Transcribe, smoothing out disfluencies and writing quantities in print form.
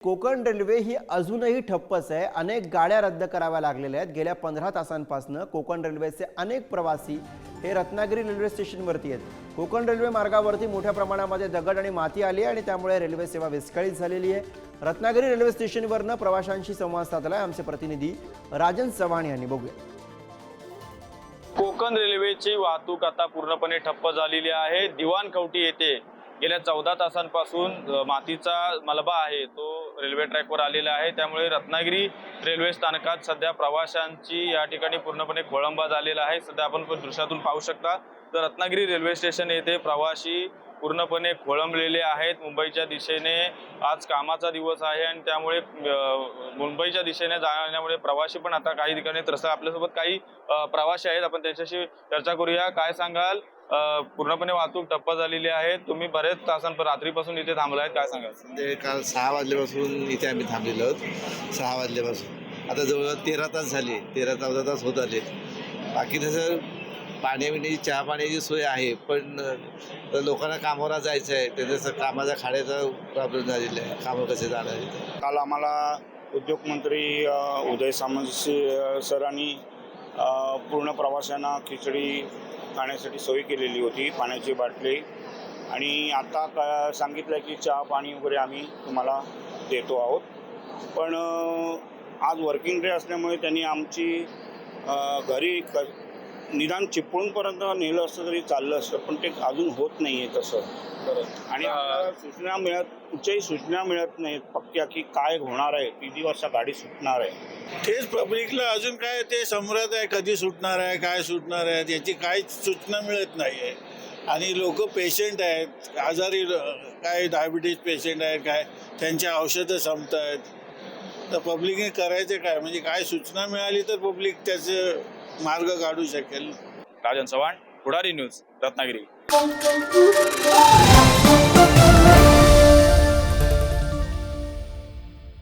Konkan railway ही अजूनही ठप्पच आहे। अनेक गाड्या रद्द कराव्या लागलेल्या आहेत। गेल्या 15 तासांपासून कोकण रेल्वेचे अनेक प्रवासी हे रत्नागिरी रेल्वे स्टेशनवरती आहेत। कोकण रेल्वे मार्गावरती मोठ्या प्रमाणामध्ये दगड आणि माती आली आणि त्यामुळे रेल्वे सेवा विस्कळीत झालेली आहे। रत्नागिरी रेल्वे स्टेशनवरनं प्रवाशांशी संवाद साधलाय आमचे प्रतिनिधी राजन चव्हाण यांनी। बघूया। कोकण रेल्वेची वाहतूक आता पूर्णपणे ठप्प झालेली आहे। दिवाणखवटी येथे गेल्या 14 तासांपासून मातीचा मलबा आहे तो रेल्वे ट्रॅकवर आलेला आहे। त्यामुळे रत्नागिरी रेल्वे स्थानकात सध्या प्रवाशांची या ठिकाणी पूर्णपणे खोळंबा झालेला आहे। सध्या आपण दृश्यातून पाहू शकता तर रत्नागिरी रेल्वे स्टेशन येथे प्रवासी पूर्णपणे खोळंबलेले आहेत। मुंबईच्या दिशेने आज कामाचा दिवस आहे आणि त्यामुळे मुंबईच्या दिशेने जाण्यामुळे प्रवासी पण आता काही ठिकाणी त्रस्त। आपल्यासोबत काही प्रवासी आहेत, आपण त्यांच्याशी चर्चा करूया। काय सांगाल, पूर्णपणे वाहतूक ठप्प झालेली आहे, तुम्ही बरेच तासांपर्यंत रात्रीपासून इथे थांबलाय, काय सांगाल? म्हणजे काल 6 वाजल्यापासून इथे आम्ही थांबलेलो आहोत। 6 वाजल्यापासून आता जवळ 13 तास झाले, 13-14 तास होत आले। बाकी तसं पाण्यापिण्याची चहा पाण्याची सोय आहे, पण लोकांना कामावर जायचं आहे, त्याचं कामाच्या खाड्याचा प्रॉब्लेम झालेला आहे। कामं कसे जाणार आहे? काल आम्हाला उद्योगमंत्री उदय सामंत सरांनी पूर्ण प्रवाशांना खिचडी खाण्यासाठी सोय केलेली होती, पाण्याची बाटली, आणि आता सांगितलं की चहा पाणी वगैरे आम्ही तुम्हाला देतो आहोत। पण आज वर्किंग डे असल्यामुळे त्यांनी आमची घरी निदान चिपळूणपर्यंत नेलं असतं तरी चाललं असतं, पण ते अजून होत नाही आहे तसं। आणि कुठच्याही सूचना मिळत नाहीत पक्क्या की काय होणार आहे, किती वाजता गाडी सुटणार आहे। तेच पब्लिकला अजून काय ते समरत आहे, कधी सुटणार आहे, काय सुटणार आहे याची काहीच सूचना मिळत नाही आहे। आणि लोक पेशंट आहेत, आजारी काय डायबिटीज पेशंट आहेत, काय त्यांचे औषधं संपत आहेत, तर पब्लिकने करायचे काय? म्हणजे काय सूचना मिळाली तर पब्लिक त्याचे मार्ग काढू शकेल। राजन चव्हाण, पुढारी न्यूज, रत्नागिरी।